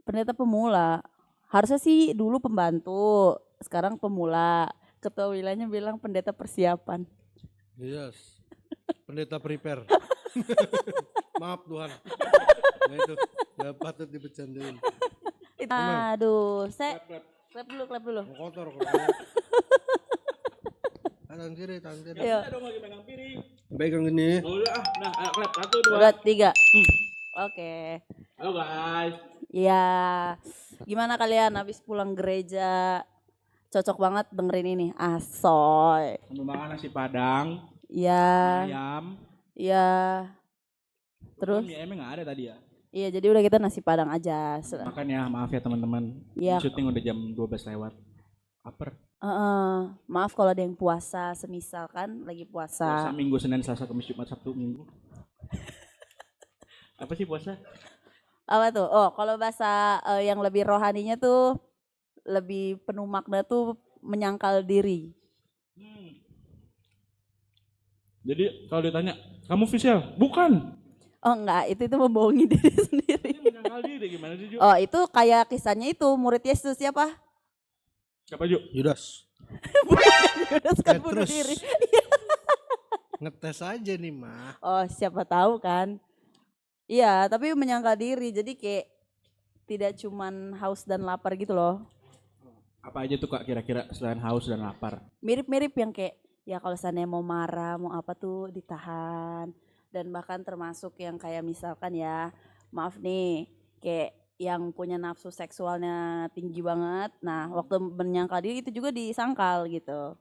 Pendeta pemula. Harusnya sih dulu pembantu, sekarang pemula. Ketua wilayahnya bilang pendeta persiapan. Yes. Pendeta prepare. Maaf Tuhan. Nah itu gak patut dibercandain. Aduh, saya clap dulu. Mau kotor kalau tangan kiri. Ayo. Kita dong lagi megang piring. Pegang ini. Oh udah nah ayo clap 1 2. Udah 3. Oke. Halo guys. Ya, gimana kalian habis pulang gereja? Cocok banget dengerin ini. Asoy. Sambil makan nasi padang, Ya, ayam. ya. Terus? Mie ayamnya nggak ada tadi ya. Iya, jadi udah kita nasi padang aja. Makan ya, maaf ya teman-teman. Iya. Syuting udah jam 12 lewat. Aper. Maaf kalau ada yang puasa, semisal kan lagi Puasa puasa. Minggu, Senin, Selasa, Kamis, Jumat, Sabtu, Minggu. Apa sih puasa? Apa tuh? Oh, kalau bahasa yang lebih rohaninya tuh lebih penuh makna tuh menyangkal diri. Jadi kalau ditanya, kamu official? Bukan. Oh enggak, itu membohongi diri sendiri. Ini menyangkal diri gimana sih, Ju? Oh, itu kayak kisahnya itu murid Yesus siapa? Siapa, Ju? Yudas. Yudas kan bunuh Petrus. diri. Ngetes aja nih mah. Oh, siapa tahu kan. Iya, tapi menyangkal diri. Jadi kayak tidak cuman haus dan lapar gitu loh. Apa aja tuh Kak kira-kira selain haus dan lapar? Mirip-mirip yang kayak ya kalau seandainya mau marah, mau apa tuh ditahan. Dan bahkan termasuk yang kayak misalkan ya, maaf nih, kayak yang punya nafsu seksualnya tinggi banget. Nah, waktu menyangkal diri itu juga disangkal gitu.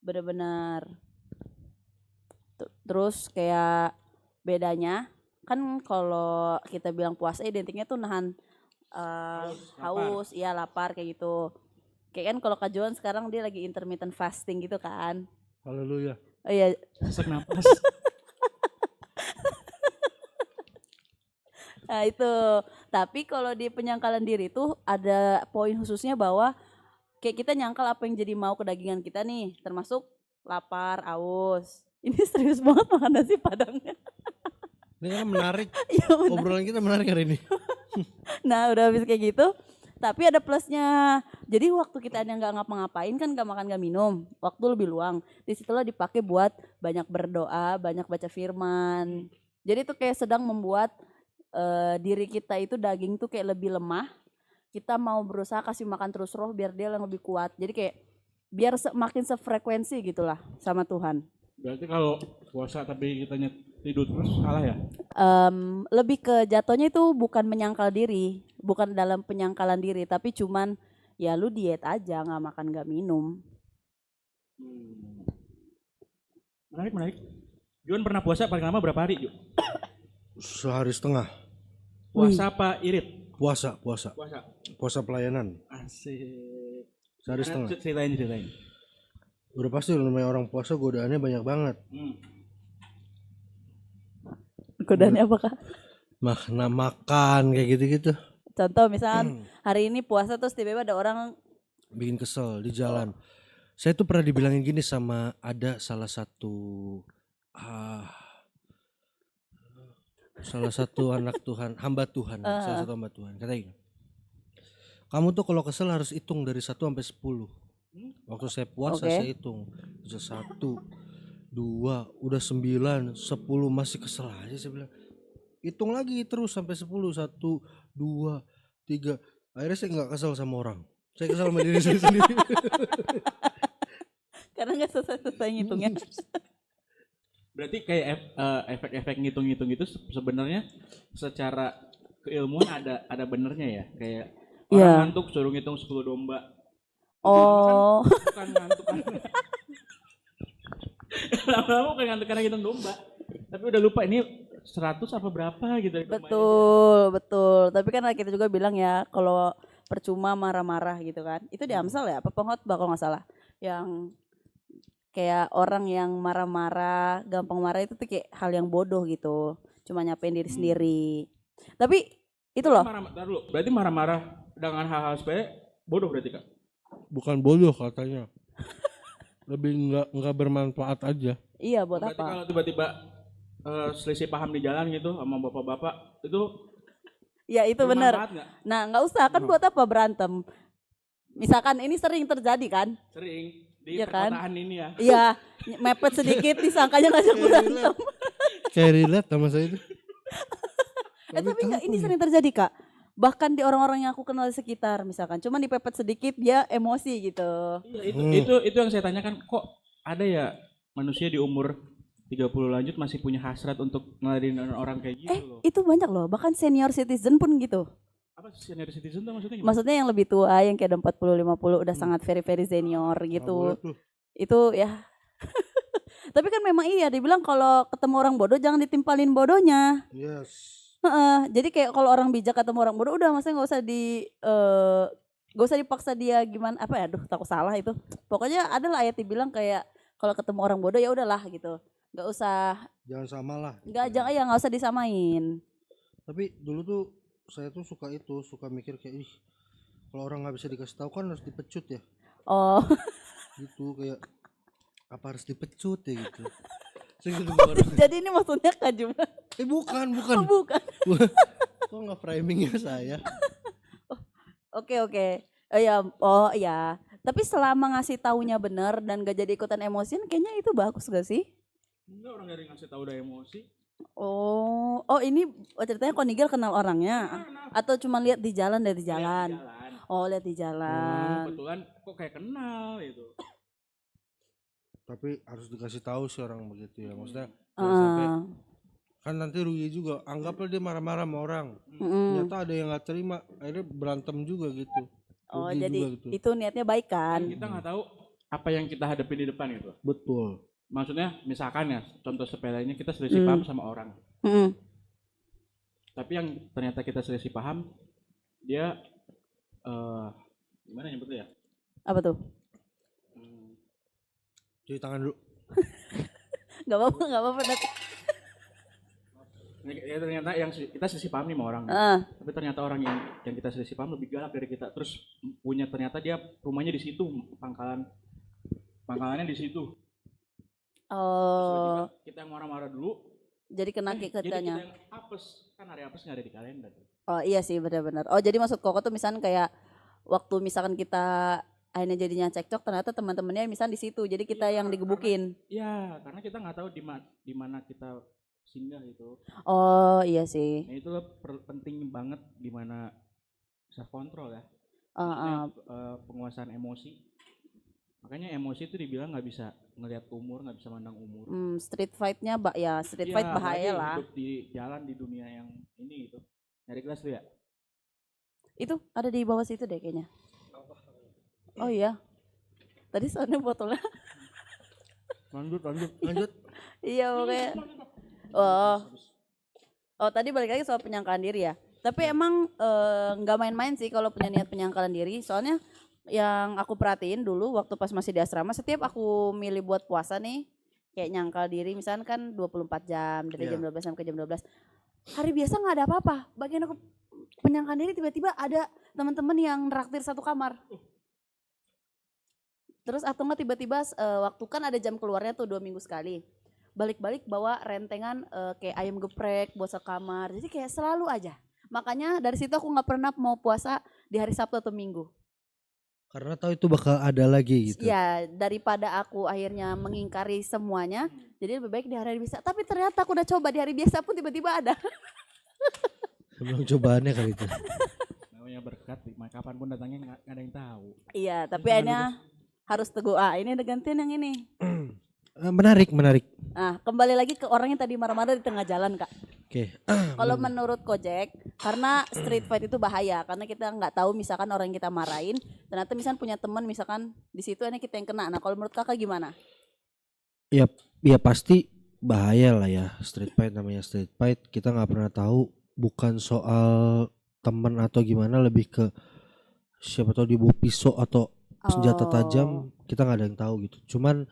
Bener-bener. Terus kayak bedanya kan kalau kita bilang puasa identiknya tuh nahan haus, iya lapar kayak gitu. Kayak kan kalau Kak Johan sekarang dia lagi intermittent fasting gitu kan. Haleluya. Oh iya, Sesak napas. nah itu. Tapi kalau di penyangkalan diri tuh ada poin khususnya bahwa kayak kita nyangkal apa yang jadi mau kedagingan kita nih, termasuk lapar, haus. Ini serius banget makan nasi padangnya. Ini kan menarik. Iya benar. Obrolan kita menarik hari ini. Nah udah habis kayak gitu, tapi ada plusnya. Jadi waktu kita ada nggak ngapa-ngapain kan nggak makan nggak minum, waktu lebih luang. Disitulah dipakai buat banyak berdoa, banyak baca firman. Jadi itu kayak sedang membuat diri kita itu daging tuh kayak lebih lemah. Kita mau berusaha kasih makan terus roh biar dia yang lebih kuat. Jadi kayak biar makin sefrekuensi gitulah sama Tuhan. Berarti kalau puasa tapi kitanya tidur terus salah ya? Lebih ke jatuhnya itu bukan menyangkal diri, bukan dalam penyangkalan diri, tapi cuman ya lu diet aja, nggak makan nggak minum. Menarik. Juan pernah puasa paling lama berapa hari, Ju? Sehari setengah. Puasa apa irit? Puasa. Puasa. Puasa pelayanan. Asik. Sehari setengah. Ceritain. Udah pasti namanya orang puasa godaannya banyak banget. Godaannya apa Kak? Makna makan kayak gitu-gitu. Contoh misalnya hari ini puasa terus tiba-tiba ada orang Bikin kesel di jalan. Saya tuh pernah dibilangin gini sama ada salah satu anak Tuhan, hamba Tuhan, salah satu hamba Tuhan. Katanya gini, kamu tuh kalau kesel harus hitung dari 1 sampai 10. Waktu saya puasa saya hitung. 1, 2, udah 9, 10 masih kesel aja saya bilang. Hitung lagi terus sampai 10, 1, 2, 3. Akhirnya saya nggak kesel sama orang. Saya kesel sama diri saya sendiri. karena nggak selesai ngitungnya. Berarti kayak efek-efek ngitung-ngitung itu sebenarnya secara keilmuan ada benernya ya? Kayak orang ngantuk suruh ngitung 10 domba. Oh. Bukan ngantuk kan. Lama-lama bukan ngantuk karena ngitung domba. Tapi udah lupa ini 100 apa berapa gitu. Betul. Tapi kan kita juga bilang ya kalau percuma marah-marah gitu kan. Itu di Amsal ya, apa pengkhotbah kalau nggak salah. Yang kayak orang yang marah-marah, gampang marah itu tuh kayak hal yang bodoh gitu. Cuma nyapain diri sendiri. Tapi itu loh. Berarti marah-marah dengan hal-hal sepele bodoh berarti Kak? Bukan bodoh katanya. Lebih nggak bermanfaat aja. Iya buat berarti apa? Kalau tiba-tiba selisih paham di jalan gitu sama bapak-bapak itu Ya itu benar. Bermanfaat nggak? Nah nggak usah kan buat apa berantem. Misalkan ini sering terjadi kan. Sering di Iya kan? perkotaan ini ya. Iya mepet sedikit disangkanya ngajak berantem. Kayak relate sama saya itu. Tapi enggak ini sering terjadi Kak. Bahkan di orang-orang yang aku kenal di sekitar misalkan. Cuman dipepet sedikit dia emosi gitu. Iya, itu yang saya tanyakan, kok ada ya manusia di umur 30 lanjut masih punya hasrat untuk ngeladenin orang kayak gitu loh. Itu banyak loh. Bahkan senior citizen pun gitu. Apa senior citizen tuh maksudnya gimana? Maksudnya yang lebih tua yang kayak udah 40 50 udah sangat very senior gitu. Itu ya. Tapi kan memang iya dibilang kalau ketemu orang bodoh jangan ditimpalin bodohnya. Yes. Jadi kayak kalau orang bijak ketemu orang bodoh udah maksudnya gak usah dipaksa dia gimana apa ya aduh takut salah itu. Pokoknya adalah ayat dibilang kayak kalau ketemu orang bodoh ya udahlah gitu. Gak usah Jangan samalah. nggak usah disamain. Tapi dulu tuh saya tuh suka mikir kayak ih kalau orang nggak bisa dikasih tahu kan harus dipecut ya. Oh. Gitu kayak apa harus dipecut ya gitu. Saya gitu orang. Jadi ini maksudnya Kak Juma. Bukan. Oh, bukan. Kok nggak framingnya saya? Oke. Oh ya. Tapi selama ngasih taunya benar dan gak jadi ikutan emosian kayaknya itu bagus gak sih? Enggak, orang dari ngasih tahu udah emosi. Oh ini ceritanya kok Nigel kenal orangnya atau cuma lihat di jalan dari jalan? Oh lihat di jalan. Kebetulan kok kayak kenal gitu. Tapi harus dikasih tahu sih orang begitu ya. Maksudnya jangan sampai kan nanti rugi juga. Anggaplah dia marah-marah sama orang. Ternyata ada yang nggak terima, akhirnya berantem juga gitu. Oh Rugi jadi juga gitu. itu niatnya baik kan? Kita nggak tahu apa yang kita hadapi di depan gitu. Betul. Maksudnya misalkan ya contoh sepelanya kita selisih paham sama orang. Tapi yang ternyata kita selisih paham dia gimana nyebutnya ya? Apa tuh? Cuci tangan dulu. Gak apa-apa. Ya ternyata yang kita selisih paham nih sama orang. Tapi ternyata orang yang kita selisih paham lebih galak dari kita. Terus punya ternyata dia rumahnya di situ, pangkalannya di situ. Oh. Kita yang marah-marah dulu. Jadi kena Jadi kitanya. kita yang apes, kan hari apes nggak ada di kalender. Oh iya sih benar-benar. Oh jadi maksud Koko tuh misalnya kayak waktu misalkan kita akhirnya jadinya cekcok ternyata teman-temannya misalnya di situ. Jadi kita yang digebukin. Karena kita nggak tahu di mana kita singgah gitu. Oh iya sih. Nah itu penting banget di mana self control ya. Penguasaan emosi. Makanya emosi itu dibilang nggak bisa ngelihat umur, nggak bisa mandang umur. Street fight-nya street fight bahaya lah. Hidup di jalan di dunia yang ini gitu. Nyari kelas tuh ya? Itu ada di bawah situ deh kayaknya. Oh iya. Tadi soalnya botolnya. Lanjut. Iya oke. Oh tadi balik lagi soal penyangkalan diri ya. Tapi emang nggak main-main sih kalau punya niat penyangkalan diri. Soalnya yang aku perhatiin dulu waktu pas masih di asrama, setiap aku milih buat puasa nih, kayak nyangkal diri misalkan kan 24 jam dari jam 12 sampai jam 12. Hari biasa nggak ada apa-apa. Bagian aku penyangkalan diri tiba-tiba ada teman-teman yang neraktir satu kamar. Terus atau nggak tiba-tiba waktu kan ada jam keluarnya tuh 2 minggu sekali. Balik-balik bawa rentengan kayak ayam geprek buat sekamar. Jadi kayak selalu aja. Makanya dari situ aku nggak pernah mau puasa di hari Sabtu atau Minggu. Karena tahu itu bakal ada lagi gitu. Ya daripada aku akhirnya mengingkari semuanya, jadi lebih baik di hari biasa. Tapi ternyata aku udah coba di hari biasa pun tiba-tiba ada. Belum cobaannya kali itu. Namanya berkat, kapanpun datangnya nggak ada yang tahu. Iya, tapi akhirnya harus teguh. Ini ada gantian yang ini. Menarik. Nah, kembali lagi ke orang yang tadi marah-marah di tengah jalan, Kak. Oke. Kalau menurut Kojek, karena street fight itu bahaya, karena kita nggak tahu misalkan orang yang kita marahin, ternyata misalkan punya teman misalkan di situ ini kita yang kena. Nah, kalau menurut Kakak gimana? Ya pasti bahaya lah ya street fight, namanya street fight. Kita nggak pernah tahu, bukan soal teman atau gimana, lebih ke siapa tahu dibawa pisau atau senjata tajam, kita nggak ada yang tahu gitu. Cuman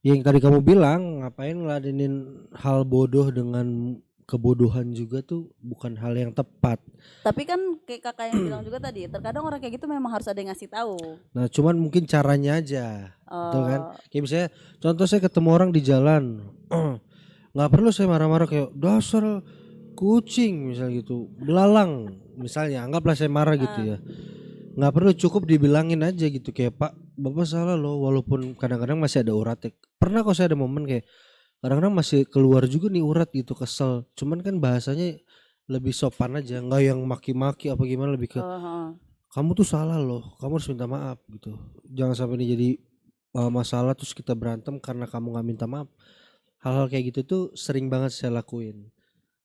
yang tadi kamu bilang, ngapain ngeladenin hal bodoh dengan kebodohan juga tuh bukan hal yang tepat. Tapi kan kayak Kakak yang bilang juga tadi, terkadang orang kayak gitu memang harus ada yang ngasih tahu. Nah, cuman mungkin caranya aja. Betul kan? Kayak misalnya contoh saya ketemu orang di jalan. Nggak perlu saya marah-marah kayak dasar kucing misalnya gitu, belalang. misalnya anggaplah saya marah gitu ya, nggak perlu, cukup dibilangin aja gitu kayak Pak Bapak salah loh, walaupun kadang-kadang masih ada uratnya. Pernah kok saya ada momen kayak kadang-kadang masih keluar juga nih urat gitu, kesel, cuman kan bahasanya lebih sopan aja, nggak yang maki-maki apa gimana, lebih ke kamu tuh salah loh, kamu harus minta maaf gitu, jangan sampai ini jadi masalah terus kita berantem karena kamu nggak minta maaf. Hal-hal kayak gitu tuh sering banget saya lakuin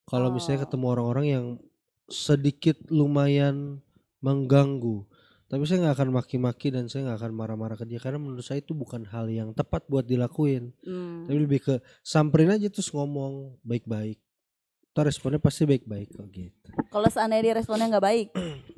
kalau misalnya ketemu orang-orang yang sedikit lumayan mengganggu, tapi saya nggak akan maki-maki dan saya nggak akan marah-marah ke dia karena menurut saya itu bukan hal yang tepat buat dilakuin. Tapi lebih ke samperin aja terus ngomong baik-baik, ntar responnya pasti baik-baik kok gitu. Kalau seandainya dia responnya nggak baik,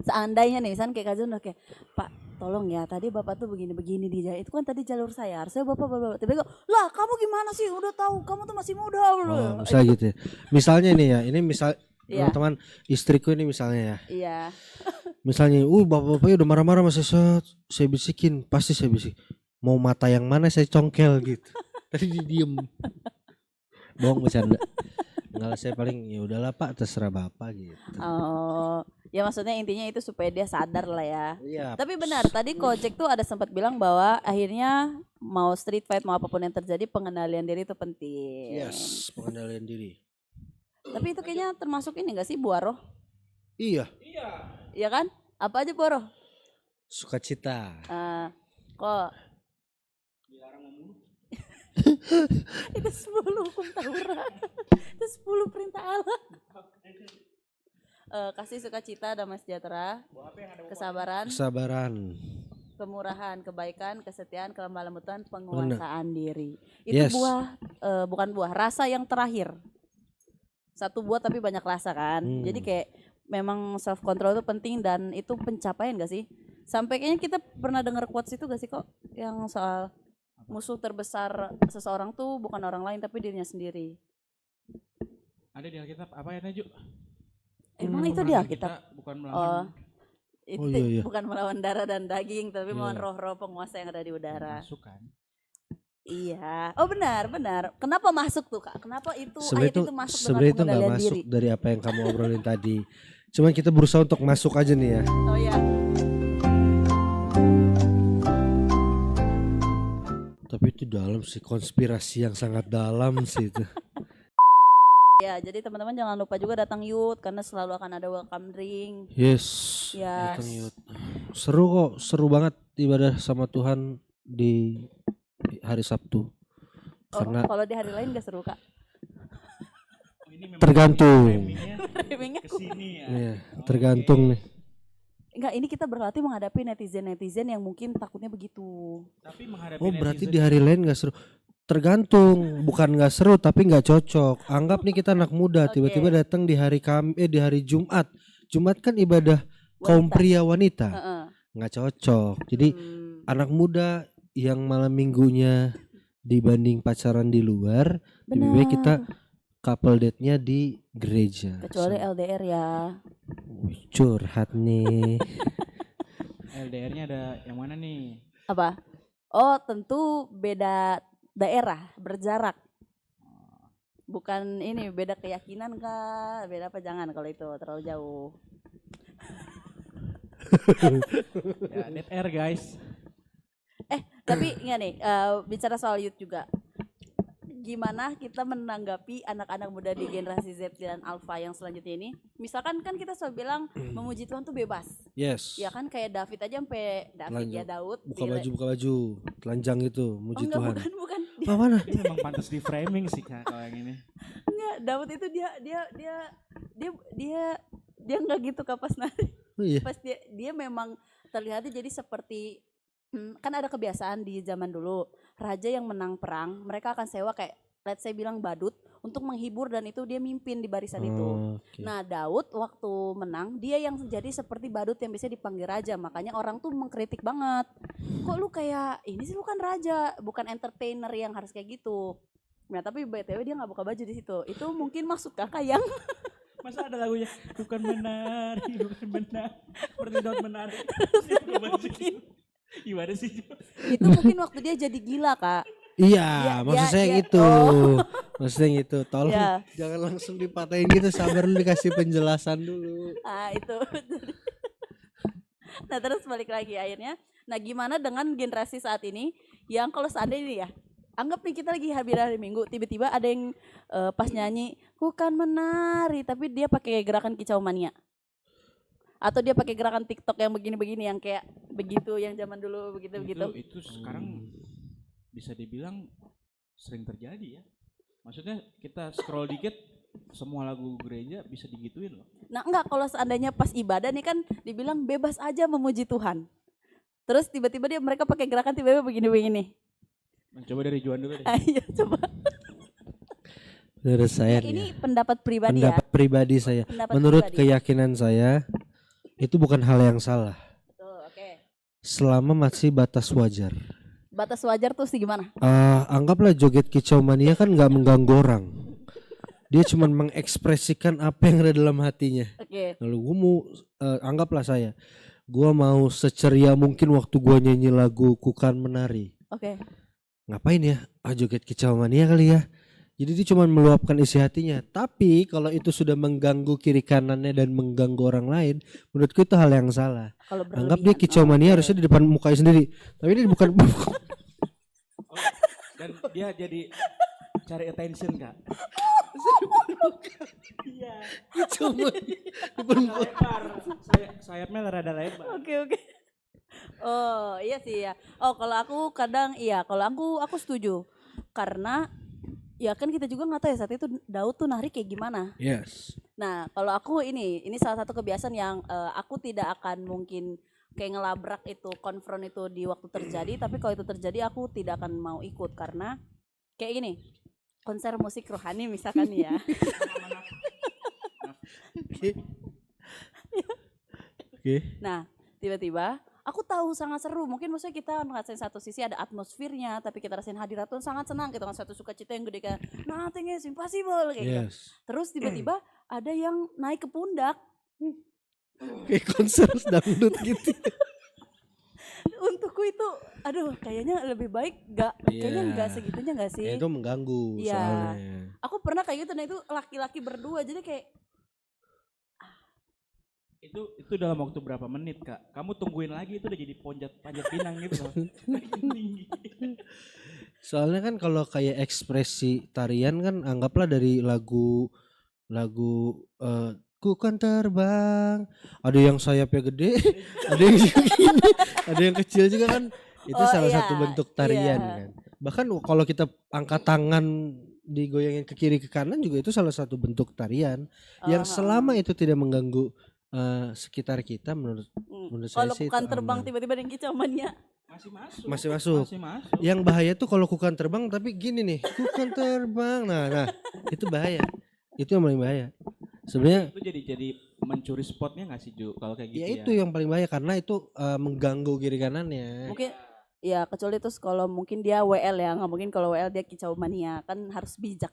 seandainya nih misalnya kayak Kak Zon udah kayak, Pak tolong ya tadi Bapak tuh begini-begini di jalan, itu kan tadi jalur saya, harusnya Bapak tiba-tiba lah kamu gimana sih, udah tahu kamu tuh masih muda loh. Misalnya gitu ya. Misalnya nih ya, ini misal Iya. teman istriku ini misalnya ya, Iya. misalnya bapak-bapaknya udah marah-marah masih saya bisikin, pasti saya bisik mau mata yang mana saya congkel gitu. Tadi dia diem, bohong bercanda. Enggak, saya paling ya udahlah Pak, terserah Bapak gitu. Oh, ya maksudnya intinya itu supaya dia sadar lah ya. Iya. Tapi benar, tadi Kojek tuh ada sempat bilang bahwa akhirnya mau street fight mau apapun yang terjadi, pengendalian diri itu penting. Yes, pengendalian diri. Tapi itu kayaknya termasuk ini gak sih buah roh? Iya. Iya kan? Apa aja buah roh? Sukacita. Kok itu 10 hukum Taurat. Itu 10 perintah Allah. Kasih sukacita, damai sejahtera, kesabaran, kemurahan, kebaikan, kesetiaan, kelemah lembutan, penguasaan diri. Itu Yes. buah bukan buah, rasa yang terakhir. Satu buah tapi banyak rasa kan. Jadi kayak memang self control itu penting dan itu pencapaian gak sih? Sampai kayaknya kita pernah dengar quotes itu gak sih kok, yang soal musuh terbesar seseorang tuh bukan orang lain tapi dirinya sendiri. Ada di Alkitab apa ya Naju? Emang itu dia kita bukan melawan itu iya. bukan melawan darah dan daging tapi melawan roh-roh penguasa yang ada di udara. masuk kan. Iya. Oh benar. Kenapa masuk tuh Kak? Kenapa itu Sebenarnya ayat itu masuk dengan sebenarnya itu nggak pengendalian masuk diri? dari apa yang kamu obrolin tadi. Cuman kita berusaha untuk masuk aja nih ya. Oh iya. Tapi itu dalam sih, konspirasi yang sangat dalam sih itu. Ya, jadi teman-teman jangan lupa juga datang youth karena selalu akan ada welcome drink. Yes. Yes. Datang yuk. Seru kok, seru banget ibadah sama Tuhan di hari Sabtu. Karena Kalau di hari lain gak seru Kak. Ini memang tergantung. Framingnya kesini ya. Iya, tergantung nih. Enggak, ini kita berlatih menghadapi netizen-netizen yang mungkin takutnya begitu. Tapi menghadapi Oh berarti netizen- di hari lain gak seru. Tergantung, bukan gak seru tapi gak cocok. Anggap nih kita anak muda, tiba-tiba datang di hari di hari Jumat. Jumat kan ibadah kaum pria wanita, nggak cocok. Jadi anak muda yang malam minggunya dibanding pacaran di luar, lebih baik kita couple date-nya di gereja. Kecuali LDR ya. Wih, curhat nih. LDR-nya ada yang mana nih? Apa? Oh tentu beda daerah, berjarak. Bukan ini, beda keyakinan Kak. Beda apa, jangan kalau itu terlalu jauh. Ya, dead air guys. Tapi enggak nih, bicara soal youth juga. Gimana kita menanggapi anak-anak muda di generasi Z dan Alpha yang selanjutnya ini? Misalkan kan kita selalu bilang memuji Tuhan tuh bebas. Yes. Ya kan kayak David aja sampai Daud. Buka baju, telanjang gitu, muji enggak, Tuhan. bukan. Oh, mana? Ini memang pantas di framing sih Kak kalau yang ini. Enggak, Daud itu dia enggak gitu Kak pas nari. Oh, iya. Pas dia memang terlihatnya jadi seperti kan ada kebiasaan di zaman dulu, raja yang menang perang mereka akan sewa kayak let's say bilang badut untuk menghibur dan itu dia mimpin di barisan itu. Okay. Nah Daud waktu menang dia yang jadi seperti badut yang bisa dipanggil raja, makanya orang tuh mengkritik banget, kok lu kayak ini sih, lu kan raja bukan entertainer yang harus kayak gitu. Nah tapi BTW dia nggak buka baju di situ, itu mungkin maksud kakak yang Masa ada lagunya bukan benar, seperti Daud menari. Gimana sih? itu mungkin waktu dia jadi gila Kak. Iya, maksud saya dia- gitu. Maksudnya gitu, tolong Ya. jangan langsung dipatahin gitu, sabar dulu dikasih penjelasan dulu. Itu. Nah terus balik lagi akhirnya. Nah gimana dengan generasi saat ini yang kalau seandainya nih ya, anggap nih kita lagi hari Minggu, tiba-tiba ada yang pas nyanyi, ku kan menari, tapi dia pakai gerakan kicau mania. Atau dia pakai gerakan TikTok yang begini-begini, yang kayak begitu, yang zaman dulu begitu-begitu. Itu sekarang bisa dibilang sering terjadi ya. Maksudnya kita scroll dikit semua lagu gereja bisa digituin loh. Nah enggak, kalau seandainya pas ibadah nih kan dibilang bebas aja memuji Tuhan. Terus tiba-tiba mereka pakai gerakan tiba-tiba begini-begini. Nah, coba dari Juan dulu deh. Ayo coba. Menurut saya Ini nih, pendapat pribadi pendapat pribadi saya, Pendapat menurut pribadi. keyakinan saya itu bukan hal yang salah Betul, oke. selama masih batas wajar. Batas wajar tuh sih gimana? Anggaplah joget kicau mania kan nggak mengganggu orang. Dia cuma mengekspresikan apa yang ada dalam hatinya. Oke. Lalu gue mau anggaplah gue mau seceria mungkin waktu gue nyanyi lagu Kukan Menari. Oke. Ngapain ya? Joget kicau mania kali ya. Jadi dia cuma meluapkan isi hatinya. Tapi kalau itu sudah mengganggu kiri kanannya dan mengganggu orang lain, menurutku itu hal yang salah. Kalau Anggap dia berlebihan. kicau mania harusnya di depan mukanya sendiri. Tapi ini bukan Dan dia jadi cari attention Kak. Iya. kicau mania. Depan muka. Lebar. Sayapnya rada lebar. Oke. Oh iya sih ya. Oh kalau aku kadang iya, kalau aku setuju. Karena ya kan kita juga nggak tahu ya saat itu Daud tuh nari kayak gimana. Yes. Nah kalau aku ini salah satu kebiasaan yang aku tidak akan mungkin kayak ngelabrak itu, konfront itu di waktu terjadi. Tapi kalau itu terjadi aku tidak akan mau ikut karena kayak gini, konser musik rohani misalkan ya. Oke. Nah tiba-tiba aku tahu sangat seru, mungkin maksudnya kita ngerasain satu sisi ada atmosfernya, tapi kita rasain hadirat Tuhan sangat senang, kita ngerasain satu sukacita yang gede kayak nothing is impossible kayak gitu. Yes. Terus tiba-tiba ada yang naik ke pundak. Kayak konser dangdut gitu. Untukku itu aduh kayaknya lebih baik kayaknya nggak segitunya nggak sih. Ya, itu mengganggu Iya. soalnya. Aku pernah kayak gitu, nah itu laki-laki berdua jadi kayak Itu dalam waktu berapa menit Kak? Kamu tungguin lagi itu udah jadi panjat pinang gitu loh. Makin tinggi. Soalnya kan kalau kayak ekspresi tarian kan anggaplah dari lagu ku kan terbang, ada yang sayapnya gede, ada yang segini, ada yang kecil juga kan. Itu Oh, salah iya, satu bentuk tarian iya. kan. Bahkan kalau kita angkat tangan digoyangin ke kiri ke kanan juga itu salah satu bentuk tarian yang selama itu tidak mengganggu sekitar kita menurut saya kalau sih bukan itu terbang aman. tiba-tiba ada yang kicauannya. Masih masuk. Yang bahaya tuh kalau kukan terbang tapi gini nih, kukan terbang. Nah, itu bahaya. Itu yang paling bahaya. Sebenarnya Itu jadi mencuri spotnya nggak sih Ju kalau kayak gitu ya ya? itu yang paling bahaya karena itu mengganggu kiri kanannya. Mungkin ya kecuali terus kalau mungkin dia WL ya, nggak mungkin kalau WL dia kicau mania, kan harus bijak.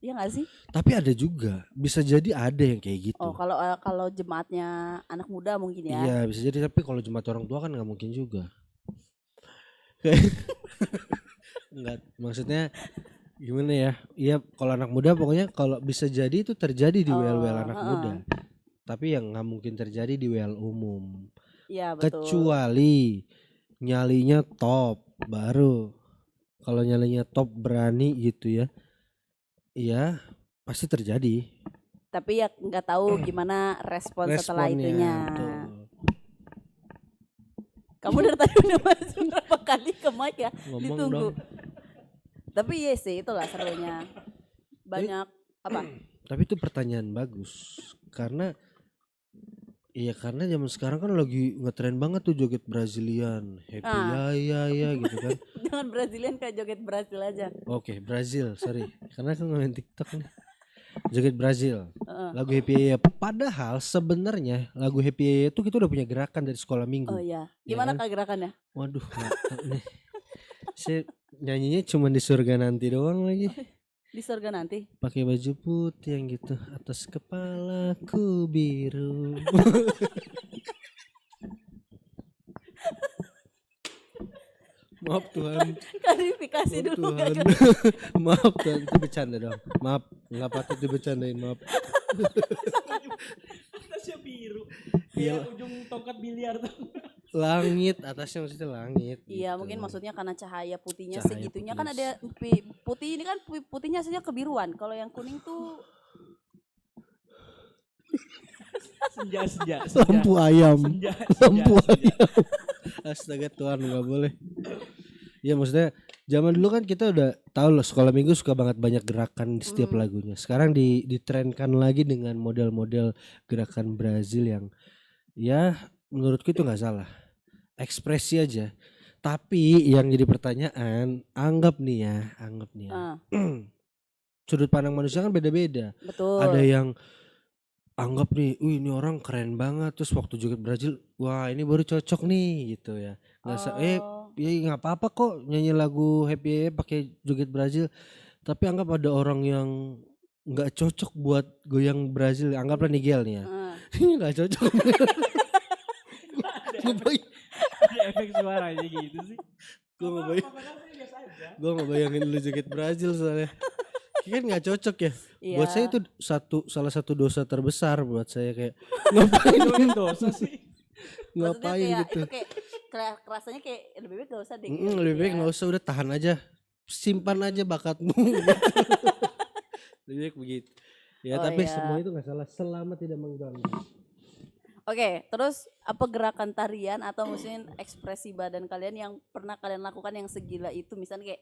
Iya nggak sih? Tapi ada juga, bisa jadi ada yang kayak gitu. Oh kalau jemaatnya anak muda mungkin ya. Iya bisa jadi, tapi kalau jemaat orang tua kan nggak mungkin juga. Enggak, maksudnya gimana ya? Iya kalau anak muda pokoknya kalau bisa jadi itu terjadi di WL anak muda. Tapi yang nggak mungkin terjadi di WL umum. Iya betul. Kecuali nyalinya top baru. Kalau nyalinya top berani gitu ya. Iya pasti terjadi. Tapi ya nggak tahu gimana respon setelah Responnya, itunya. betul. Kamu dari tadi udah masuk berapa kali ke mic ya? Ngomong Ditunggu. dong. Tapi iya sih itulah serunya. Banyak apa? Tapi itu pertanyaan bagus karena karena zaman sekarang kan lagi ngetren banget tuh joget Brazilian, happy ya gitu kan. Jangan Brazilian kayak joget Brazil aja. Oke, Brazil, sorry. Karena aku ngomongin TikTok nih. Joget Brazil. Lagu Happy Ya. Padahal sebenarnya lagu Happy Ya itu kita udah punya gerakan dari sekolah minggu. Oh iya. Gimana kan? kak gerakannya? Waduh, nih. Saya nyanyinya cuma di surga nanti doang lagi. Di surga nanti. Pakai baju putih yang gitu, atas kepalaku biru. Maaf Tuhan. Klarifikasi Maaf dulu. Tuhan. Maaf Tuhan, itu bercanda dong. Maaf, nggak patut dibercandain, maaf. Atasnya biru. Iya. Kayak ujung tongkat biliar tuh. Langit, atasnya maksudnya langit. Iya, gitu. mungkin maksudnya karena cahaya putihnya Cahaya segitunya putih. kan ada putih ini kan putihnya aslinya kebiruan. Kalau yang kuning tuh Senja. Lampu ayam. Senja. Lampu ayam. Astaga Tuhan, nggak boleh. Ya maksudnya zaman dulu kan kita udah tahu loh sekolah minggu suka banget banyak gerakan di setiap lagunya. Sekarang ditrenkan lagi dengan model-model gerakan Brazil yang ya menurutku itu nggak salah. Ekspresi aja. Tapi yang jadi pertanyaan, anggap nih ya. Sudut pandang manusia kan beda-beda. betul. Ada yang anggap nih, ini orang keren banget, terus waktu joget Brazil, wah ini baru cocok nih gitu ya. Ya nggak apa-apa kok nyanyi lagu Happy pakai joget Brazil. Tapi anggap ada orang yang nggak cocok buat goyang Brazil, anggaplah Nigel nih ya. Ini nggak cocok. Ada efek suara aja gitu sih. Gue ngebayangin lu joget Brazil soalnya. Kan nggak cocok ya. Iya. Buat saya itu salah satu dosa terbesar buat saya kayak ngapain Dosa sih. ngapain kayak, gitu. Itu kayak rasanya kayak lebih baik gak usah deh. Lebih baik nggak usah, udah tahan aja, simpan aja bakatmu. Lebih baik begitu. Ya Oh, tapi iya. semua itu nggak salah selama tidak mengganggu. Oke, terus apa gerakan tarian atau mungkin ekspresi badan kalian yang pernah kalian lakukan yang segila itu, misalnya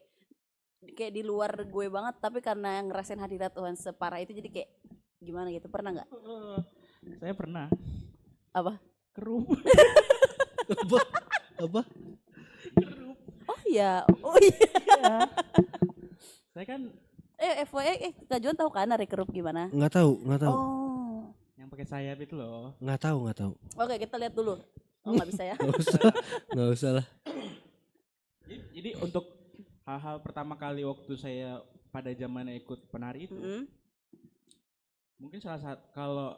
kayak di luar gue banget tapi karena yang ngerasain hadirat Tuhan separah itu jadi kayak gimana gitu, pernah nggak? Saya pernah Apa? kerup. Apa? Oh iya. Saya kan FYI, Kak Juan tahu kan nari kerup gimana? Nggak tahu. Oh. yang pakai sayap itu loh. Nggak tahu. Oke, kita lihat dulu. Oh, nggak bisa ya? Nggak usah lah. Jadi untuk hal-hal pertama kali waktu saya pada zamannya ikut penari itu, mungkin salah satu kalau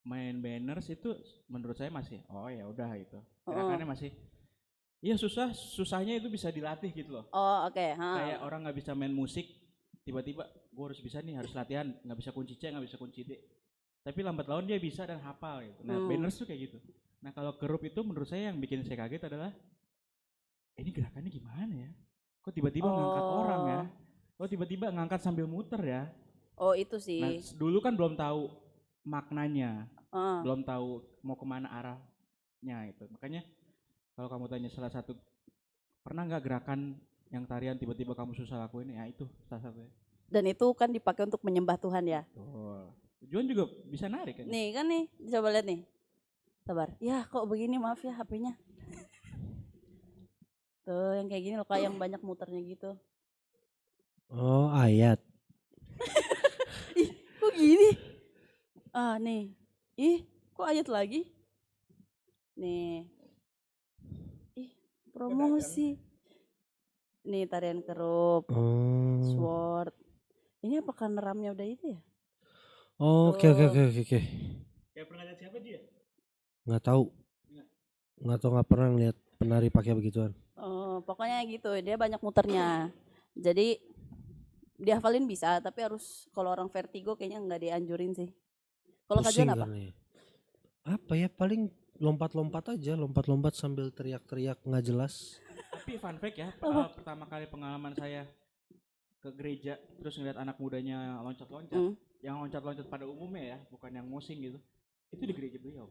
main banners itu menurut saya masih ya udah gitu. Gerakannya masih iya susahnya itu bisa dilatih gitu loh. Oh, oke. Kayak orang nggak bisa main musik, tiba-tiba gue harus bisa nih, harus latihan, nggak bisa kunci C, nggak bisa kunci D. Tapi lambat laun dia bisa dan hafal gitu. Nah, banners tuh kayak gitu. Nah, kalau kerup itu menurut saya yang bikin saya kaget adalah ini gerakannya gimana ya? Kok tiba-tiba ngangkat orang ya? Kok tiba-tiba ngangkat sambil muter ya? Oh, itu sih. Nah, dulu kan belum tahu maknanya, belum tahu mau kemana arahnya itu. Makanya kalau kamu tanya salah satu, pernah nggak gerakan yang tarian tiba-tiba kamu susah lakuin? Ya itu salah satunya. Dan itu kan dipakai untuk menyembah Tuhan ya. Juan juga bisa narik kan? Nih kan nih, coba lihat nih. Sabar. Ya kok begini, maaf ya HP-nya. Tuh yang kayak gini loh, kayak yang banyak muternya gitu. Oh ayat. Ih kok gini? Nih. Ih kok ayat lagi? Nih. Ih promosi. Nih tarian kerup. Sword. Ini apakah neramnya udah itu ya? Oh, oke. Kayak pernah lihat siapa dia? Nggak tahu, nggak pernah lihat penari pakai begituan. Pokoknya gitu, dia banyak muternya. Jadi dihafalin bisa, tapi harus kalau orang vertigo kayaknya nggak dianjurin sih. Kalau Kak Juan apa? Kali. Apa ya, paling lompat-lompat aja, lompat-lompat sambil teriak-teriak nggak jelas. Tapi fun fact ya, pertama kali pengalaman saya ke gereja terus ngeliat anak mudanya loncat-loncat, yang loncat-loncat pada umumnya ya, bukan yang mosing gitu, itu di gereja beliau.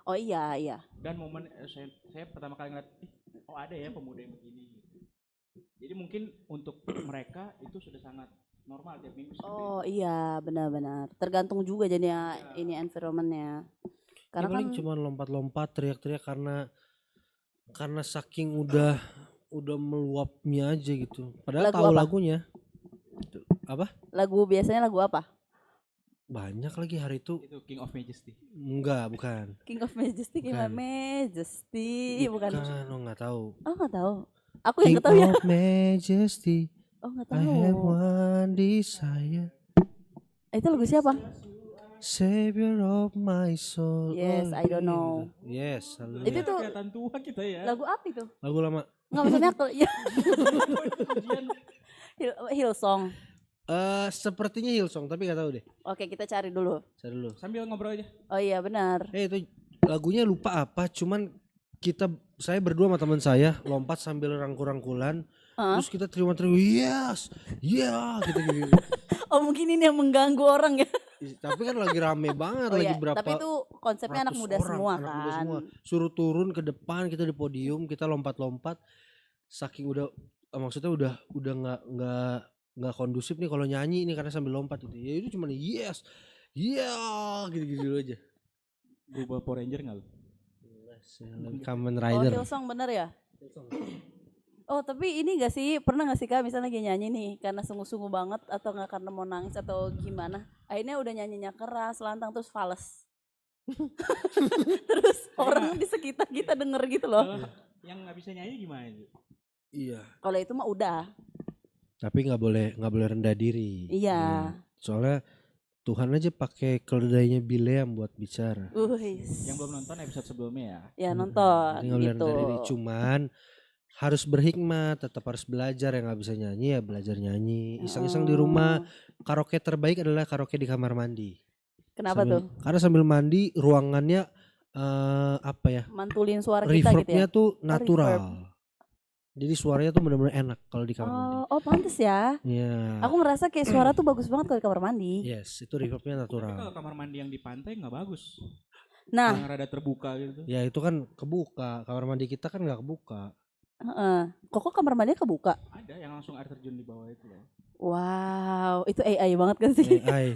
Oh iya. Dan momen saya pertama kali ngeliat, ada ya pemuda yang begini. Jadi mungkin untuk mereka itu sudah sangat normal tiap minggu. Oh iya, benar-benar. Tergantung juga jadinya ini environmentnya. Karena paling kan cuma lompat-lompat teriak-teriak karena saking udah meluapnya aja gitu. Padahal tahu lagunya. Apa? Biasanya lagu apa? Banyak lagi hari itu. Itu King of Majesty. Enggak, bukan. King of Majesty, King of Majesty, bukan. Oh, enggak tahu. Oh, enggak tahu. Aku yang enggak tahu ya. King of Majesty. Oh, enggak I tahu. have one desire. Itu lagu siapa? Savior of my soul. Yes, I don't know. Yes, Itu haleluya. tuh Kelihatan tua kita ya. lagu apa itu? Lagu lama. Nggak maksudnya ya Ujian. Hillsong. Sepertinya Hillsong tapi gak tahu deh. Oke, kita cari dulu. Cari dulu. Sambil ngobrol aja. Oh iya benar. Itu lagunya lupa apa, cuman saya berdua sama teman saya lompat sambil rangkul-rangkulan. Terus kita teriak-teriak, yes, yeah, gitu. Oh mungkin ini yang mengganggu orang ya. Tapi kan lagi rame banget, Oh lagi iya, berapa tapi itu konsepnya anak ratus muda orang, semua anak kan. muda semua. Suruh turun ke depan, kita di podium, kita lompat-lompat. Saking maksudnya udah nggak kondusif nih kalau nyanyi ini karena sambil lompat gitu. Ya itu cuma yes, yeah, gitu aja. Berubah Power Ranger nggak lu? Kamen Oh Rider. Hillsong bener ya? Oh tapi ini gak sih, pernah gak sih Kak misalnya lagi nyanyi nih karena sungguh-sungguh banget atau gak karena mau nangis atau gimana, akhirnya udah nyanyinya keras, lantang terus fales. Terus orang di sekitar kita denger gitu loh. Kalau yang nggak bisa nyanyi gimana itu? Iya. Kalau itu mah udah. Tapi nggak boleh rendah diri. Iya. Soalnya Tuhan aja pakai keledainya Bileam buat bicara. Yang belum nonton episode sebelumnya ya. Ya nonton Jadi nggak boleh gitu. rendah diri. Cuman harus berhikmat, tetap harus belajar. Yang nggak bisa nyanyi ya belajar nyanyi. Iseng-iseng di rumah. Karaoke terbaik adalah karaoke di kamar mandi. Kenapa tuh? Karena sambil mandi ruangannya apa ya? Mantulin suara kita gitu ya. Reverbnya tuh natural. Reverb. Jadi suaranya tuh benar-benar enak kalau di kamar mandi. Oh pantes ya. Iya. Aku ngerasa kayak suara tuh bagus banget kalau di kamar mandi. Yes, itu reverbnya Tapi kalau natural. kamar mandi yang di pantai nggak bagus. Nah, Yang rada terbuka gitu. Ya itu kan kebuka. Kamar mandi kita kan nggak kebuka. kok kamar mandinya kebuka? Ada yang langsung air terjun di bawah itu loh. Wow, itu AI banget kan sih? AI.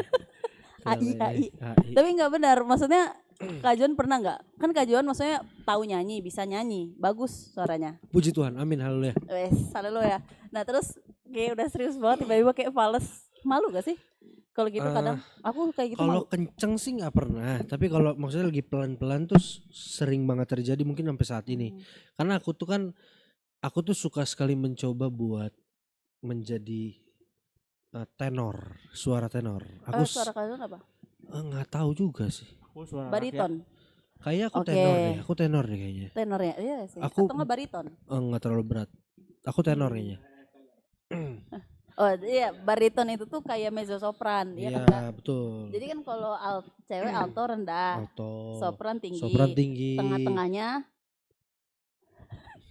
AI. Tapi nggak benar, maksudnya Kak Juan pernah nggak? Kan Kak Juan maksudnya tahu nyanyi, bisa nyanyi, bagus suaranya. Puji Tuhan, amin, haleluya. Wes, haleluya. Nah terus kayak udah serius banget tiba-tiba kayak fales. Malu gak sih? Kalau gitu kadang aku kayak gitu Kalau malu. kenceng sih nggak pernah, tapi kalau maksudnya lagi pelan-pelan tuh sering banget terjadi mungkin sampai saat ini. Karena aku tuh suka sekali mencoba buat menjadi tenor, suara tenor. Aku Suara Kak Juan apa? nggak tahu juga sih. Aku suara Bariton. Kayak aku Oke. tenor deh kayaknya. Tenornya, iya sih. Aku- Atau nggak bariton? Nggak terlalu berat. Aku tenor kayaknya. Oh iya, bariton itu tuh kayak mezzo sopran, Iya, kan, Kak? betul. Jadi kan kalau cewek alto rendah, Alto. sopran tinggi, Sopran tinggi. tengah-tengahnya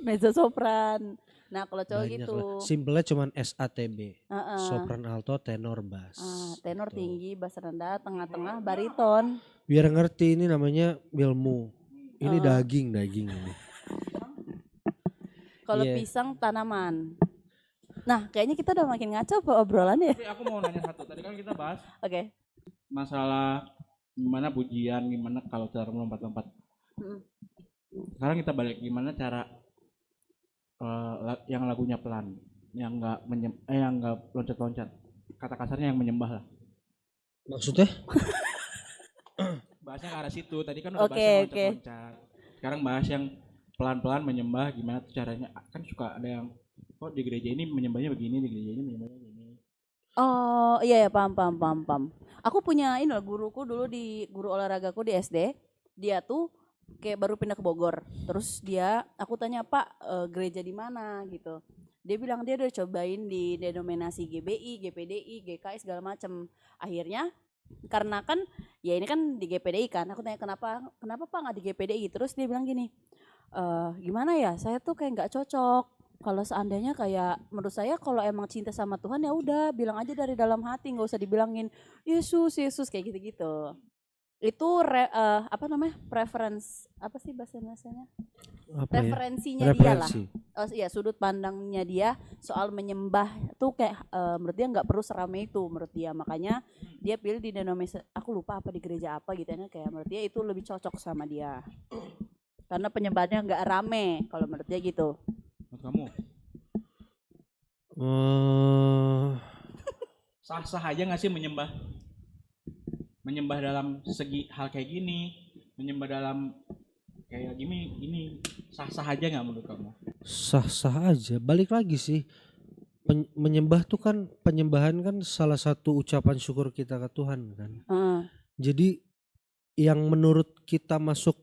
mezzo sopran. Nah kalau cowok Banyak gitu, lah. Simpelnya cuman SATB. Heeh. Sopran, alto, tenor, bass. Tenor Gitu. tinggi, bass rendah, tengah-tengah, bariton. Biar ngerti ini namanya ilmu. Ini daging ini. Kalau Iya. pisang tanaman. Nah kayaknya kita udah makin ngaco apa obrolannya ya? Tapi aku mau nanya satu. Tadi kan kita bahas Oke. masalah gimana pujian, gimana kalau cara melompat-lompat. Sekarang kita balik gimana cara yang lagunya pelan, yang nggak loncat-loncat. Kata kasarnya yang menyembah lah. Maksudnya? Bahasnya ke arah situ. Tadi kan udah Oke, bahas yang oke. loncat-loncat. Sekarang bahas yang pelan-pelan menyembah, gimana tuh caranya. Kan suka ada yang di gereja ini menyembahnya begini, di gereja ini menyembahnya begini. Oh iya ya paham. Aku punya ini loh, guruku dulu guru olahragaku di SD. Dia tuh kayak baru pindah ke Bogor. Terus aku tanya Pak gereja di mana gitu. Dia bilang dia udah cobain di denominasi GBI, GPDI, GKI segala macem. Akhirnya karena kan ya ini kan di GPDI kan. Aku tanya kenapa Pak nggak di GPDI? Terus dia bilang gini, gimana ya? Saya tuh kayak nggak cocok. Kalau seandainya kayak menurut saya kalau emang cinta sama Tuhan ya udah bilang aja dari dalam hati, nggak usah dibilangin Yesus kayak gitu-gitu. Itu apa namanya, preference apa sih bahasanya? Apa ya? Referensinya dia lah. Referensi. Oh iya, sudut pandangnya dia soal menyembah tuh kayak menurut dia nggak perlu seramai itu menurut dia. Makanya dia pilih di denominasi, aku lupa apa di gereja apa gitu ya, kayak menurut dia itu lebih cocok sama dia. Karena penyembahnya nggak rame kalau menurut dia gitu. Menurut kamu sah-sah aja nggak sih menyembah? Menyembah dalam segi hal kayak gini, menyembah dalam kayak gini sah-sah aja nggak menurut kamu? Sah-sah aja. Balik lagi sih. Menyembah tuh kan, penyembahan kan salah satu ucapan syukur kita ke Tuhan kan. Jadi yang menurut kita masuk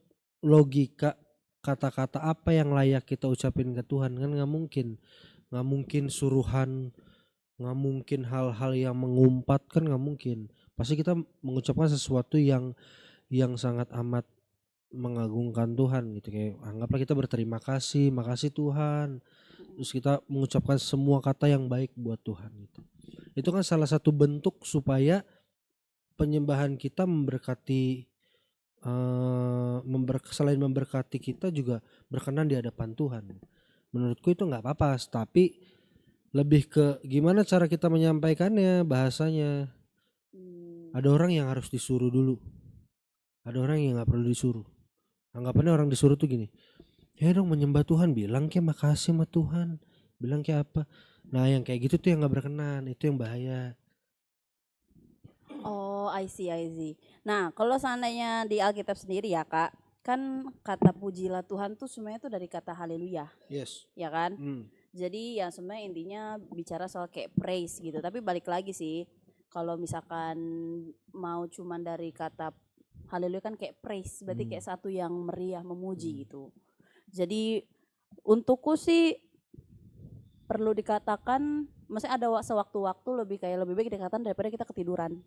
logika, kata-kata apa yang layak kita ucapin ke Tuhan kan nggak mungkin suruhan, nggak mungkin hal-hal yang mengumpat, kan nggak mungkin. Pasti kita mengucapkan sesuatu yang sangat amat mengagungkan Tuhan gitu, kayak anggaplah kita berterima kasih, makasih Tuhan, terus kita mengucapkan semua kata yang baik buat Tuhan gitu. Itu kan salah satu bentuk supaya penyembahan kita memberkati, selain memberkati kita juga berkenan di hadapan Tuhan. Menurutku itu nggak apa-apa, tapi lebih ke gimana cara kita menyampaikannya, bahasanya. Ada orang yang harus disuruh dulu, ada orang yang nggak perlu disuruh. Anggapannya orang disuruh tuh gini, ya dong menyembah Tuhan, bilang kayak makasih sama Tuhan, bilang kayak apa. Nah yang kayak gitu tuh yang nggak berkenan, itu yang bahaya. Oh, I see. Nah, kalau seandainya di Alkitab sendiri ya Kak, kan kata pujilah Tuhan tuh semuanya tuh dari kata haleluya, Yes. ya kan? Jadi ya sebenarnya intinya bicara soal kayak praise gitu. Tapi balik lagi sih, kalau misalkan mau cuman dari kata haleluya kan kayak praise, berarti kayak satu yang meriah, memuji gitu. Jadi untukku sih perlu dikatakan, maksudnya ada sewaktu-waktu lebih baik dikatakan daripada kita ketiduran.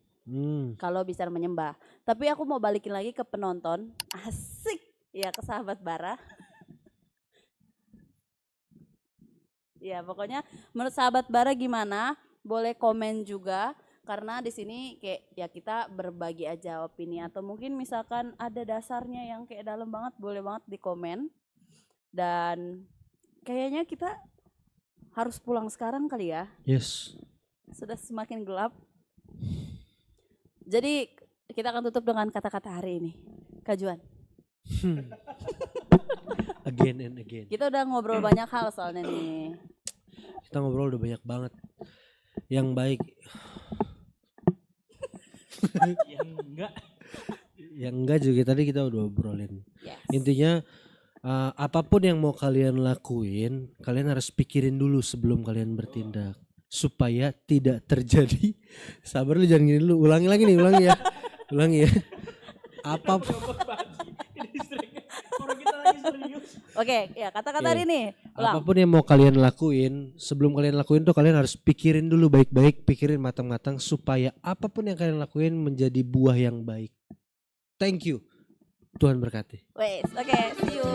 Kalau bisa menyembah. Tapi aku mau balikin lagi ke penonton, asik ya, ke sahabat Bara. Ya pokoknya menurut sahabat Bara gimana? Boleh komen juga, karena di sini kayak ya kita berbagi aja opini, atau mungkin misalkan ada dasarnya yang kayak dalam banget, boleh banget di komen. Dan kayaknya kita harus pulang sekarang kali ya. Yes. Sudah semakin gelap. Jadi kita akan tutup dengan kata-kata hari ini. Kak Juan. Again and again. Kita udah ngobrol banyak hal soalnya nih. Kita ngobrol udah banyak banget yang baik. Yang enggak juga tadi kita udah obrolin. Yes. Intinya apapun yang mau kalian lakuin, kalian harus pikirin dulu sebelum kalian bertindak supaya tidak terjadi. Sabar lu, jangan gini dulu. Ulangi lagi nih, ulangi ya. Apapun. Oke, ya kata-kata hari ini. Ulang. Apapun yang mau kalian lakuin, sebelum kalian lakuin tuh kalian harus pikirin dulu baik-baik, pikirin matang-matang supaya apapun yang kalian lakuin menjadi buah yang baik. Thank you. Tuhan berkati. Wes, oke, see you.